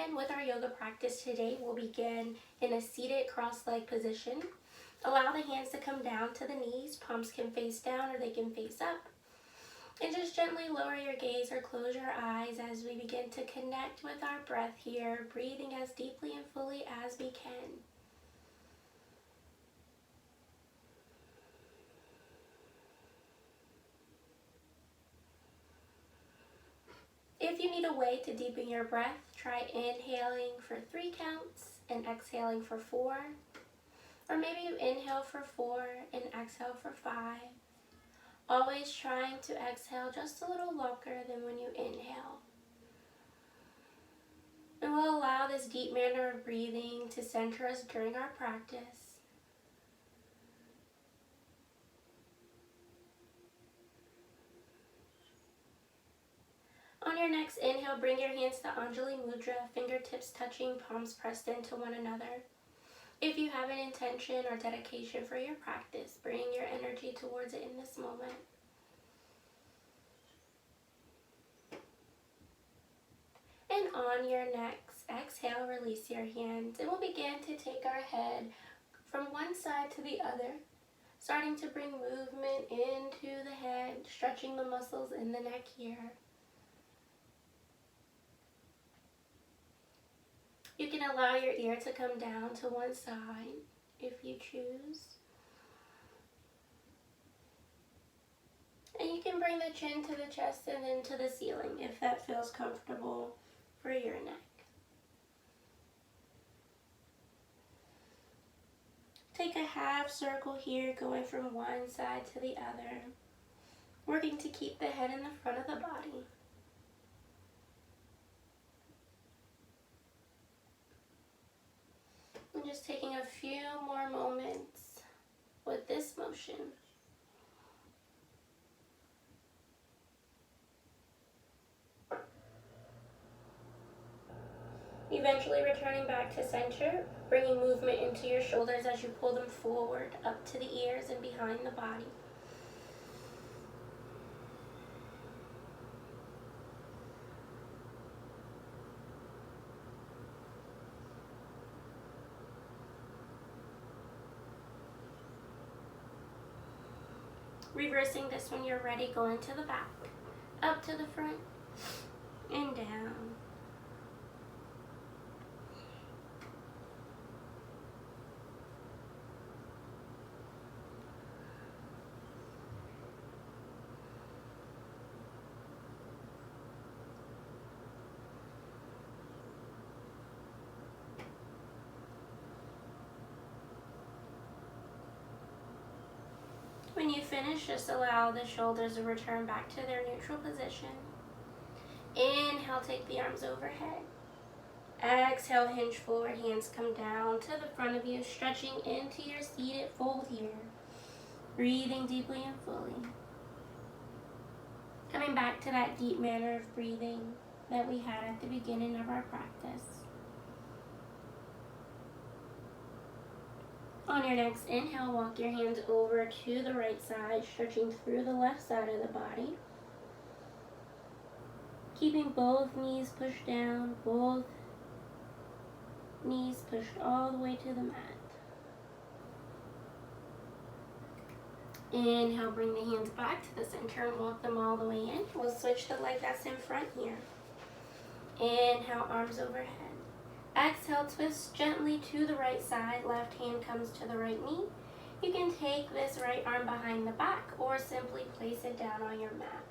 begin with our yoga practice today, we'll begin in a seated cross-leg position. Allow the hands to come down to the knees. Palms can face down or they can face up. And just gently lower your gaze or close your eyes as we begin to connect with our breath here, breathing as deeply and fully as we can. If you need a way to deepen your breath, try inhaling for 3 counts and exhaling for 4. Or maybe you inhale for 4 and exhale for 5. Always trying to exhale just a little longer than when you inhale. And we'll allow this deep manner of breathing to center us during our practice. On your next inhale, bring your hands to Anjali Mudra, fingertips touching, palms pressed into one another. If you have an intention or dedication for your practice, bring your energy towards it in this moment. And on your next exhale, release your hands, and we'll begin to take our head from one side to the other, starting to bring movement into the head, stretching the muscles in the neck here. You can allow your ear to come down to one side if you choose. And you can bring the chin to the chest and then to the ceiling if that feels comfortable for your neck. Take a half circle here, going from one side to the other, working to keep the head in the front of the body. And just taking a few more moments with this motion. Eventually returning back to center, bringing movement into your shoulders as you pull them forward, up to the ears and behind the body. Reversing this when you're ready, going to the back, up to the front, and down. When you finish, just allow the shoulders to return back to their neutral position. Inhale, take the arms overhead. Exhale, hinge forward, hands come down to the front of you, stretching into your seated fold here. Breathing deeply and fully. Coming back to that deep manner of breathing that we had at the beginning of our practice. On your next inhale, walk your hands over to the right side, stretching through the left side of the body. Keeping both knees pushed down, both knees pushed all the way to the mat. Inhale, bring the hands back to the center and walk them all the way in. We'll switch the leg that's in front here. Inhale, arms overhead. Exhale, twist gently to the right side. Left hand comes to the right knee. You can take this right arm behind the back or simply place it down on your mat.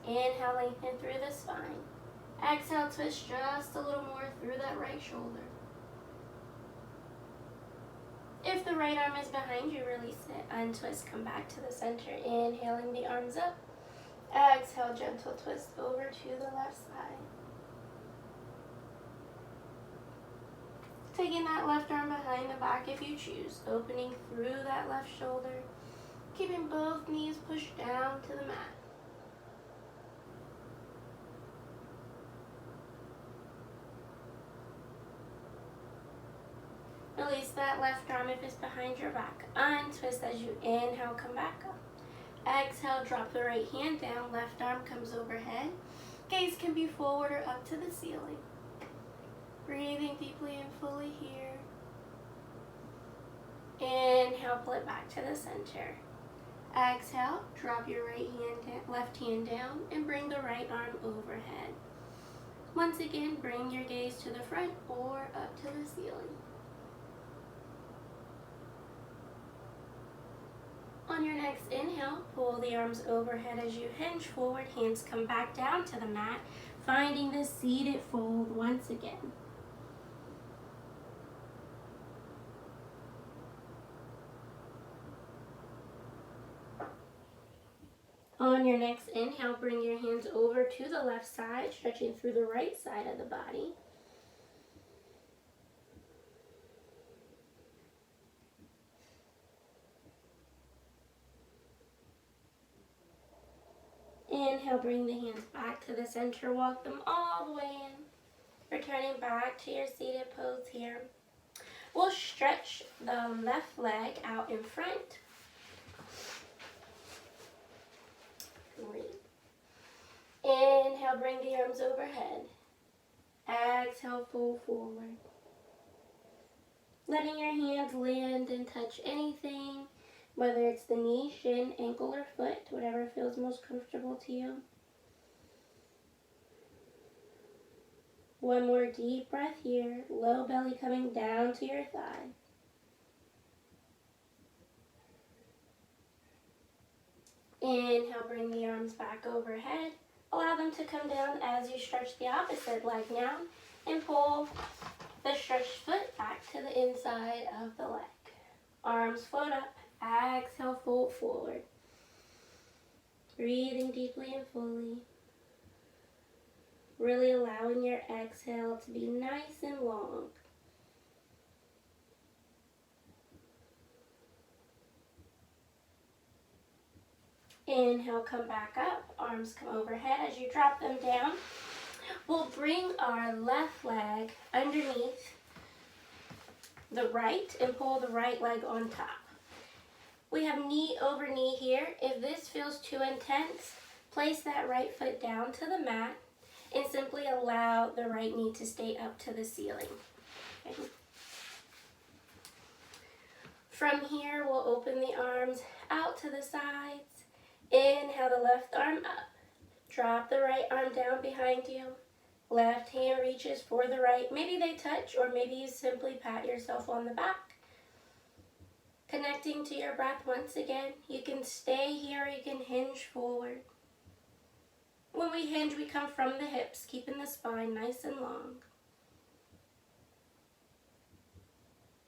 Inhale, lengthen through the spine. Exhale, twist just a little more through that right shoulder. If the right arm is behind you, release it. Untwist, come back to the center. Inhaling the arms up. Exhale, gentle twist over to the left side. Taking that left arm behind the back if you choose. Opening through that left shoulder. Keeping both knees pushed down to the mat. Release that left arm if it's behind your back. Untwist as you inhale, come back up. Exhale, drop the right hand down, left arm comes overhead. Gaze can be forward or up to the ceiling. Breathing deeply and fully here. Inhale, pull it back to the center. Exhale, drop your left hand down and bring the right arm overhead. Once again, bring your gaze to the front or up to the ceiling. On your next inhale, pull the arms overhead as you hinge forward. Hands come back down to the mat, finding the seated fold once again. On your next inhale, bring your hands over to the left side, stretching through the right side of the body. Inhale, bring the hands back to the center, walk them all the way in. Returning back to your seated pose here. We'll stretch the left leg out in front. Inhale, bring the arms overhead. Exhale, fold forward. Letting your hands land and touch anything, whether it's the knee, shin, ankle, or foot, whatever feels most comfortable to you. One more deep breath here, low belly coming down to your thigh. Inhale, bring the arms back overhead. Allow them to come down as you stretch the opposite leg now and pull the stretched foot back to the inside of the leg. Arms float up. Exhale, fold forward. Breathing deeply and fully. Really allowing your exhale to be nice and long. Inhale, come back up. Arms come overhead as you drop them down. We'll bring our left leg underneath the right and pull the right leg on top. We have knee over knee here. If this feels too intense, place that right foot down to the mat and simply allow the right knee to stay up to the ceiling. Okay. From here, we'll open the arms out to the sides. Inhale the left arm up. Drop the right arm down behind you. Left hand reaches for the right. Maybe they touch, or maybe you simply pat yourself on the back. Connecting to your breath once again. You can stay here, you can hinge forward. When we hinge, we come from the hips, keeping the spine nice and long.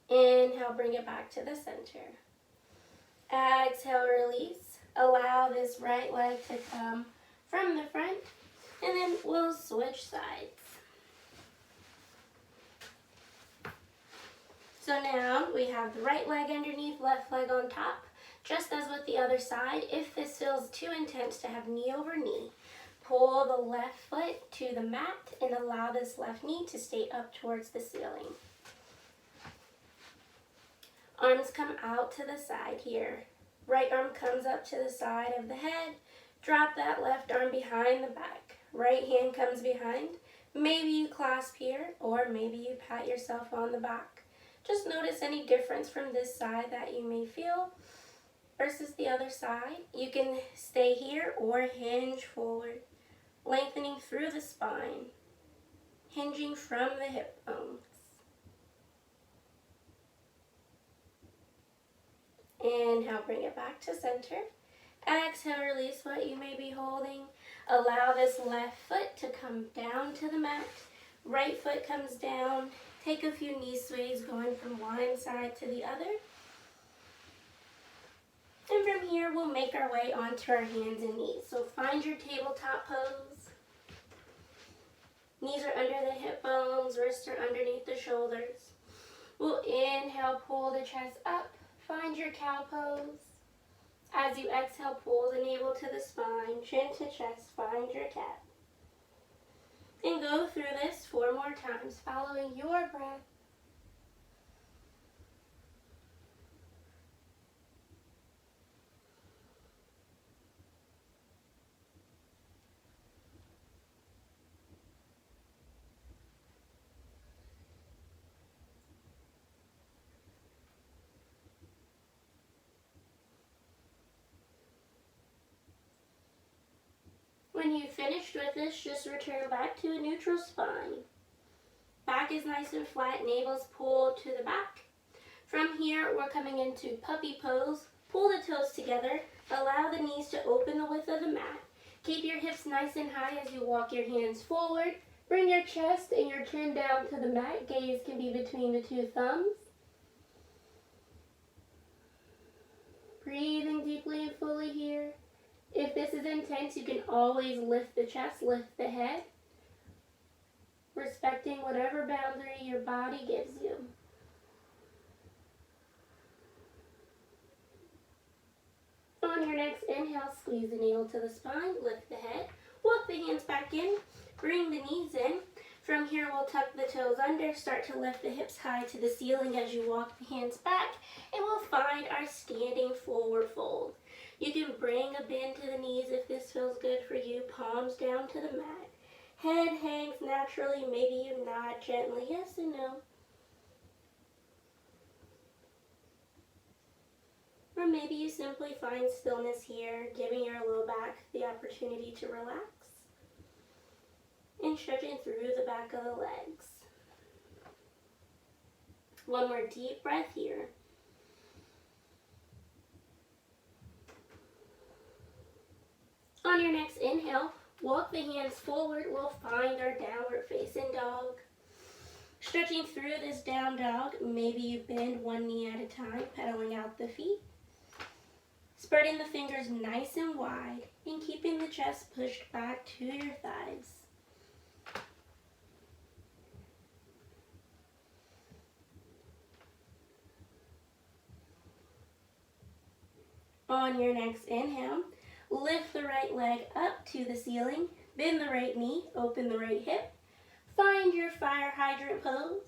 Inhale, bring it back to the center. Exhale, release. Allow this right leg to come from the front, and then we'll switch sides. So now we have the right leg underneath, left leg on top. Just as with the other side, if this feels too intense to have knee over knee, pull the left foot to the mat and allow this left knee to stay up towards the ceiling. Arms come out to the side here. Right arm comes up to the side of the head. Drop that left arm behind the back. Right hand comes behind. Maybe you clasp here, or maybe you pat yourself on the back. Just notice any difference from this side that you may feel versus the other side. You can stay here or hinge forward, lengthening through the spine, hinging from the hip bones. Inhale, bring it back to center. Exhale, release what you may be holding. Allow this left foot to come down to the mat. Right foot comes down. Take a few knee sways going from one side to the other. And from here, we'll make our way onto our hands and knees. So find your tabletop pose. Knees are under the hip bones, wrists are underneath the shoulders. We'll inhale, pull the chest up. Find your cow pose. As you exhale, pull the navel to the spine, chin to chest, find your cat. And go through this 4 more times, following your breath. you've finished with this, just return back to a neutral spine. Back is nice and flat, navel's pulled to the back. From here, we're coming into puppy pose. Pull the toes together, allow the knees to open the width of the mat. Keep your hips nice and high as you walk your hands forward. Bring your chest and your chin down to the mat. Gaze can be between the two thumbs. Breathing deeply and fully here. If this is intense, you can always lift the chest, lift the head, respecting whatever boundary your body gives you. On your next inhale, squeeze the navel to the spine, lift the head, walk the hands back in, bring the knees in. From here, we'll tuck the toes under, start to lift the hips high to the ceiling as you walk the hands back, and we'll find our standing forward fold. You can bring a bend to the knees if this feels good for you, palms down to the mat. Head hangs naturally, maybe you nod gently, yes and no. Or maybe you simply find stillness here, giving your low back the opportunity to relax and stretching through the back of the legs. One more deep breath here. On your next inhale, walk the hands forward. We'll find our downward facing dog. Stretching through this down dog, maybe you bend one knee at a time, pedaling out the feet. Spreading the fingers nice and wide and keeping the chest pushed back to your thighs. On your next inhale, lift the right leg up to the ceiling, bend the right knee, open the right hip. Find your fire hydrant pose.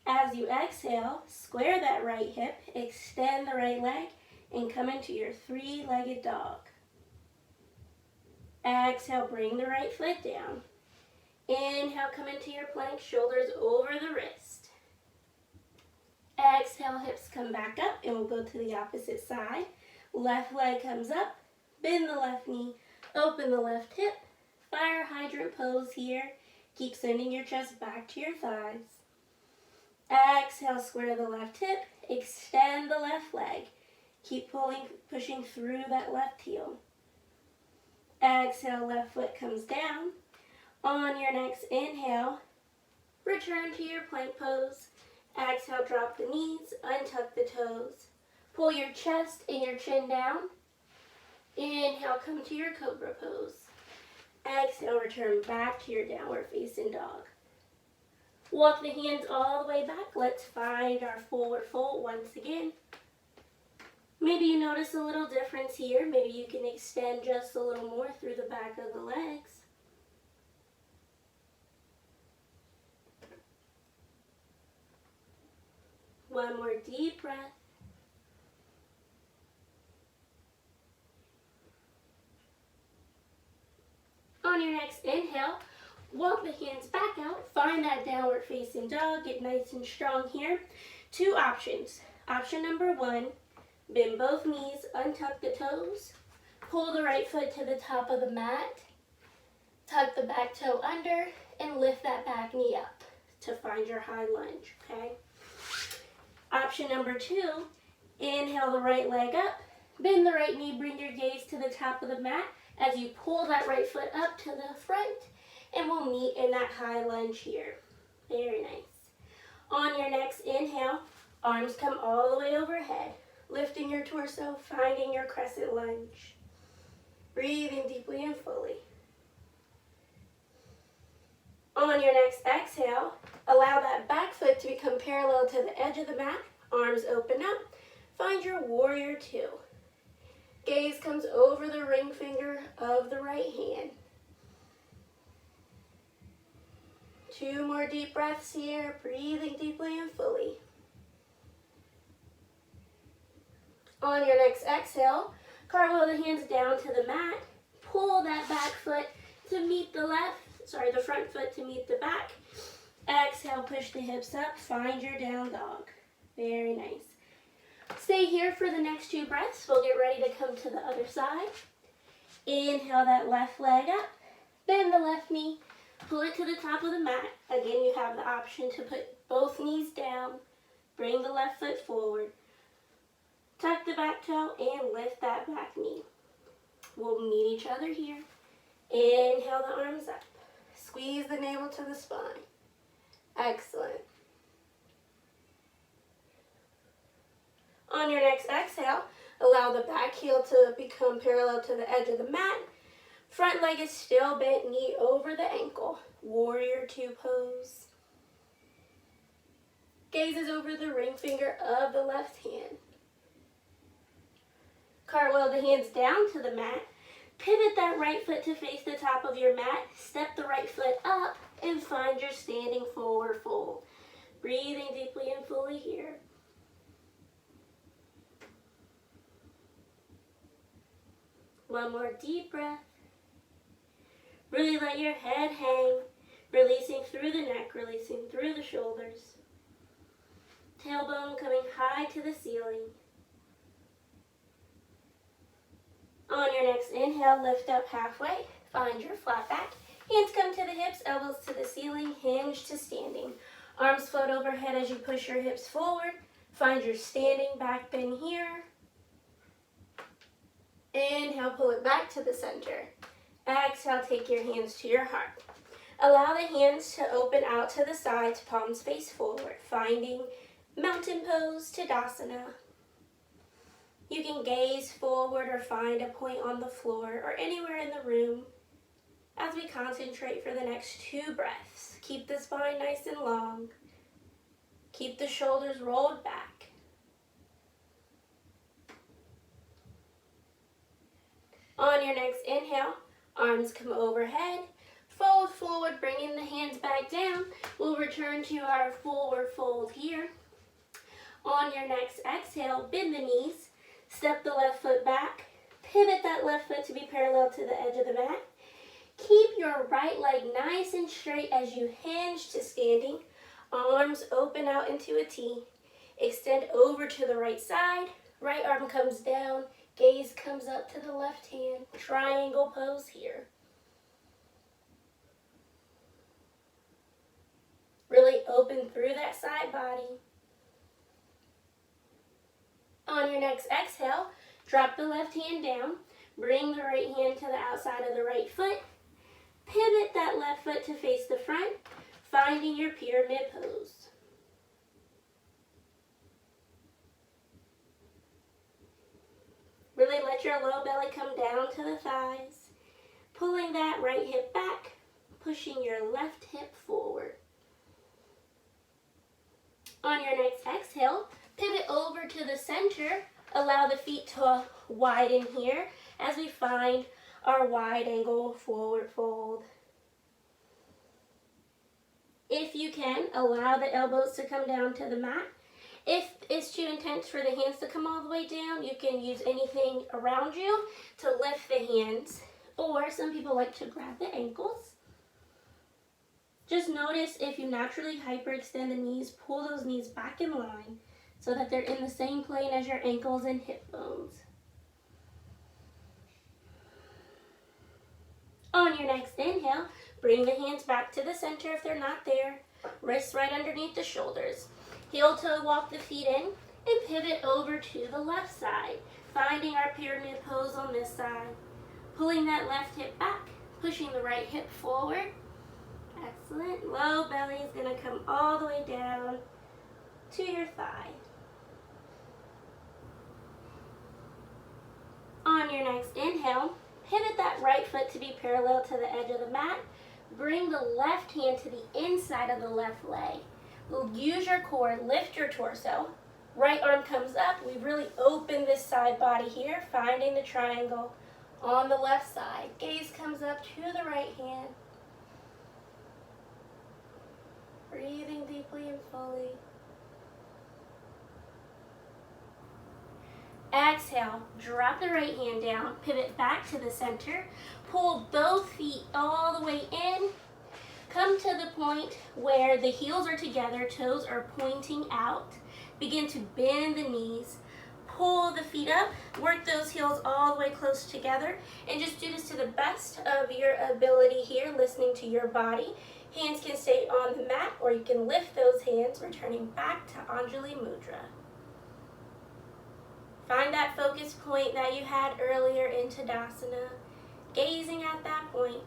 As you exhale, square that right hip, extend the right leg, and come into your three-legged dog. Exhale, bring the right foot down. Inhale, come into your plank, shoulders over the wrist. Exhale, hips come back up, and we'll go to the opposite side. Left leg comes up, bend the left knee, open the left hip. Fire hydrant pose here. Keep sending your chest back to your thighs. Exhale, square the left hip, extend the left leg. Keep pushing through that left heel. Exhale, left foot comes down. On your next inhale, return to your plank pose. Exhale, drop the knees, untuck the toes. Pull your chest and your chin down. Inhale, come to your cobra pose. Exhale, return back to your downward facing dog. Walk the hands all the way back. Let's find our forward fold once again. Maybe you notice a little difference here. Maybe you can extend just a little more through the back of the legs. One more deep breath. On your next inhale, walk the hands back out, find that downward facing dog, get nice and strong here. Two options. Option number one, bend both knees, untuck the toes, pull the right foot to the top of the mat, tuck the back toe under, and lift that back knee up to find your high lunge, okay? Option number two, inhale the right leg up, bend the right knee, bring your gaze to the top of the mat as you pull that right foot up to the front, and we'll meet in that high lunge here. Very nice. On your next inhale, arms come all the way overhead, lifting your torso, finding your crescent lunge. Breathing deeply and fully. On your next exhale, allow that back foot to become parallel to the edge of the mat. Arms open up. Find your warrior two. Gaze comes over the ring finger of the right hand. Two more deep breaths here, breathing deeply and fully. On your next exhale, cartwheel the hands down to the mat. Pull that back foot to meet the the front foot to meet the back. Exhale, push the hips up, find your down dog. Very nice. Stay here for the next two breaths. We'll get ready to come to the other side. Inhale that left leg up. Bend the left knee. Pull it to the top of the mat. Again, you have the option to put both knees down. Bring the left foot forward. Tuck the back toe and lift that back knee. We'll meet each other here. Inhale the arms up. Squeeze the navel to the spine. Excellent. On your next exhale, allow the back heel to become parallel to the edge of the mat. Front leg is still bent, knee over the ankle. Warrior two pose. Gazes over the ring finger of the left hand. Cartwheel the hands down to the mat. Pivot that right foot to face the top of your mat. Step the right foot up and find your standing forward fold. Breathing deeply and fully here. One more deep breath. Really let your head hang, releasing through the neck, releasing through the shoulders. Tailbone coming high to the ceiling. On your next inhale, lift up halfway. Find your flat back. Hands come to the hips, elbows to the ceiling, hinge to standing. Arms float overhead as you push your hips forward. Find your standing back bend here. Inhale, pull it back to the center. Exhale, take your hands to your heart. Allow the hands to open out to the sides, palms face forward, finding mountain pose, Tadasana. You can gaze forward or find a point on the floor or anywhere in the room as we concentrate for the next 2 breaths. Keep the spine nice and long. Keep the shoulders rolled back. On your next inhale, arms come overhead. Fold forward, bringing the hands back down. We'll return to our forward fold here. On your next exhale, bend the knees. Step the left foot back. Pivot that left foot to be parallel to the edge of the mat. Keep your right leg nice and straight as you hinge to standing. Arms open out into a T. Extend over to the right side. Right arm comes down. Gaze comes up to the left hand. Triangle pose here. Really open through that side body. On your next exhale, drop the left hand down. Bring the right hand to the outside of the right foot. Pivot that left foot to face the front, finding your pyramid pose. Really let your low belly come down to the thighs. Pulling that right hip back, pushing your left hip forward. On your next exhale, pivot over to the center. Allow the feet to widen here as we find our wide angle forward fold. If you can, allow the elbows to come down to the mat. If it's too intense for the hands to come all the way down, you can use anything around you to lift the hands. Or some people like to grab the ankles. Just notice if you naturally hyperextend the knees, pull those knees back in line so that they're in the same plane as your ankles and hip bones. On your next inhale, bring the hands back to the center if they're not there. Wrists right underneath the shoulders. Heel toe walk the feet in and pivot over to the left side, finding our pyramid pose on this side. Pulling that left hip back, pushing the right hip forward. Excellent. Low belly is going to come all the way down to your thigh. On your next inhale, pivot that right foot to be parallel to the edge of the mat. Bring the left hand to the inside of the left leg. Use your core, lift your torso. Right arm comes up. We really open this side body here, finding the triangle on the left side. Gaze comes up to the right hand. Breathing deeply and fully. Exhale, drop the right hand down, pivot back to the center, pull both feet all the way in, come to the point where the heels are together, toes are pointing out, begin to bend the knees, pull the feet up, work those heels all the way close together, and just do this to the best of your ability here, listening to your body. Hands can stay on the mat, or you can lift those hands, returning back to Anjali Mudra. Find that focus point that you had earlier in Tadasana, gazing at that point.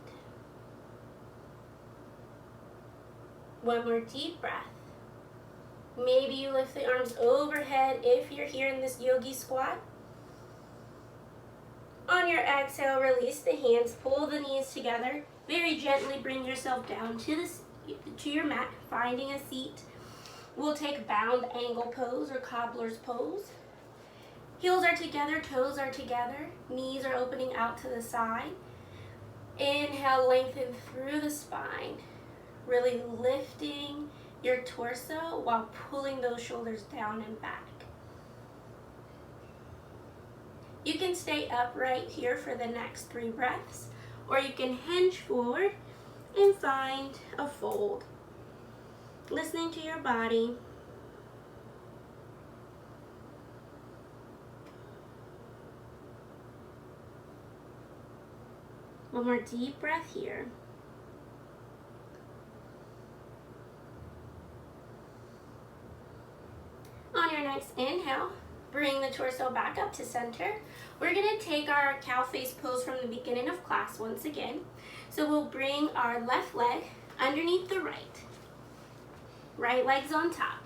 One more deep breath. Maybe you lift the arms overhead if you're here in this yogi squat. On your exhale, release the hands, pull the knees together. Very gently bring yourself down to your mat, finding a seat. We'll take bound angle pose or cobbler's pose. Heels are together, toes are together, knees are opening out to the side. Inhale, lengthen through the spine, really lifting your torso while pulling those shoulders down and back. You can stay upright here for the next 3 breaths, or you can hinge forward and find a fold. Listening to your body. One more deep breath here. On your next inhale, bring the torso back up to center. We're going to take our cow face pose from the beginning of class once again. So we'll bring our left leg underneath the right. Right leg's on top.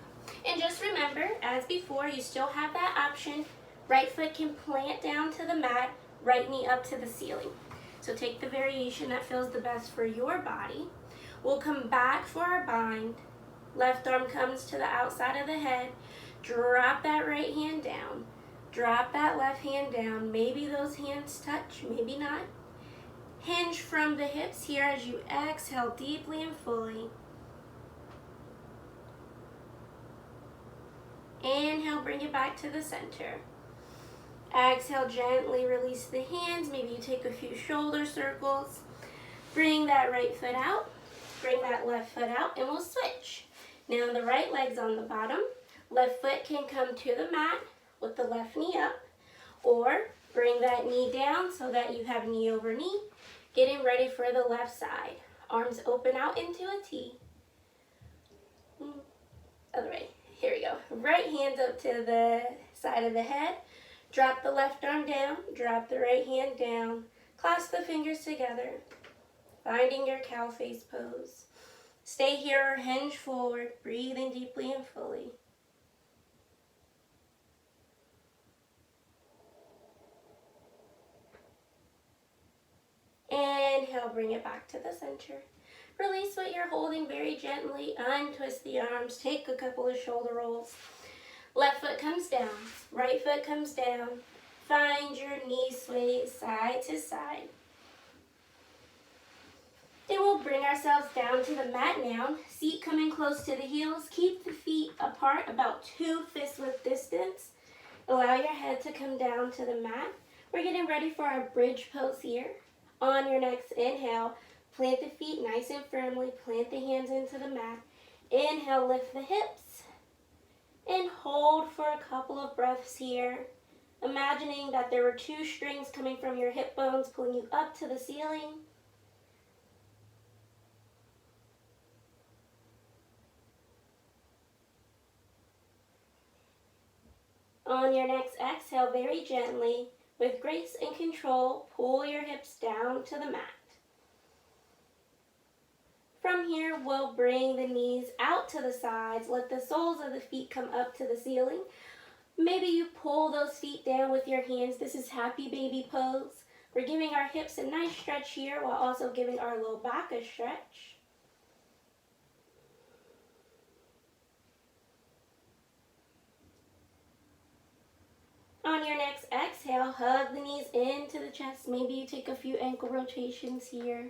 And just remember, as before, you still have that option. Right foot can plant down to the mat, right knee up to the ceiling. So take the variation that feels the best for your body. We'll come back for our bind. Left arm comes to the outside of the head. Drop that right hand down. Drop that left hand down. Maybe those hands touch, maybe not. Hinge from the hips here as you exhale deeply and fully. Inhale, bring it back to the center. Exhale, gently release the hands. Maybe you take a few shoulder circles. Bring that right foot out. Bring that left foot out, and we'll switch. Now the right leg's on the bottom. Left foot can come to the mat with the left knee up, or bring that knee down so that you have knee over knee. Getting ready for the left side. Arms open out into a T. Other way. Here we go. Right hand up to the side of the head. Drop the left arm down. Drop the right hand down. Clasp the fingers together. Finding your cow face pose. Stay here or hinge forward, breathing deeply and fully. Inhale, bring it back to the center. Release what you're holding very gently. Untwist the arms. Take a couple of shoulder rolls. Left foot comes down. Right foot comes down. Find your knee sway side to side. Then we'll bring ourselves down to the mat now. Seat coming close to the heels. Keep the feet apart, about 2 fist width distance. Allow your head to come down to the mat. We're getting ready for our bridge pose here. On your next inhale, plant the feet nice and firmly. Plant the hands into the mat. Inhale, lift the hips. And hold for a couple of breaths here. Imagining that there were 2 strings coming from your hip bones, pulling you up to the ceiling. On your next exhale, very gently, with grace and control, pull your hips down to the mat. From here, we'll bring the knees out to the sides. Let the soles of the feet come up to the ceiling. Maybe you pull those feet down with your hands. This is happy baby pose. We're giving our hips a nice stretch here while also giving our low back a stretch. On your next exhale, hug the knees into the chest. Maybe you take a few ankle rotations here.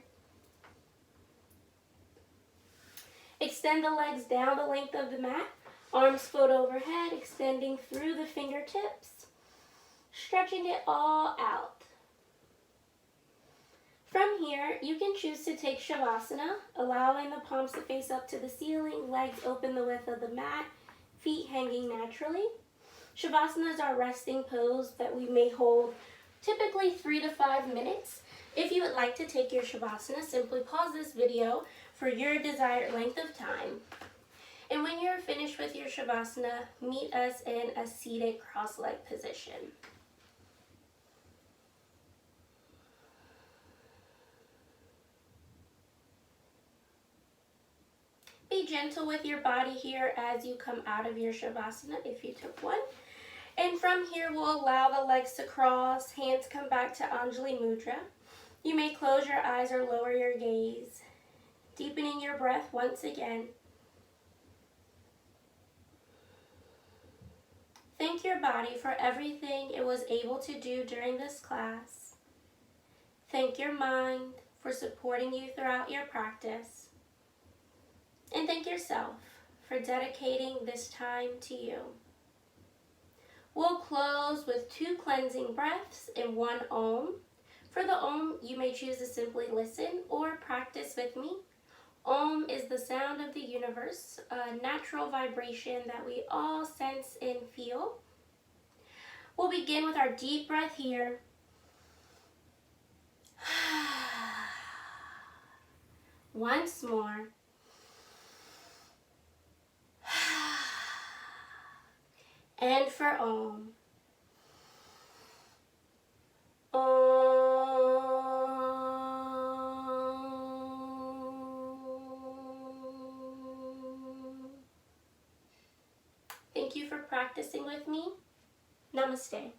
Extend the legs down the length of the mat. Arms float overhead, extending through the fingertips. Stretching it all out. From here, you can choose to take Shavasana, allowing the palms to face up to the ceiling, legs open the width of the mat, feet hanging naturally. Shavasana is our resting pose that we may hold typically 3 to 5 minutes. If you would like to take your Shavasana, simply pause this video for your desired length of time. And when you're finished with your Shavasana, meet us in a seated cross-leg position. Be gentle with your body here as you come out of your Shavasana, if you took one. And from here, we'll allow the legs to cross, hands come back to Anjali Mudra. You may close your eyes or lower your gaze, deepening your breath once again. Thank your body for everything it was able to do during this class. Thank your mind for supporting you throughout your practice. And thank yourself for dedicating this time to you. We'll close with 2 cleansing breaths and 1 Om. For the Om, you may choose to simply listen or practice with me. Om is the sound of the universe, a natural vibration that we all sense and feel. We'll begin with our deep breath here. Once more. And for Om. Thank you for practicing with me. Namaste.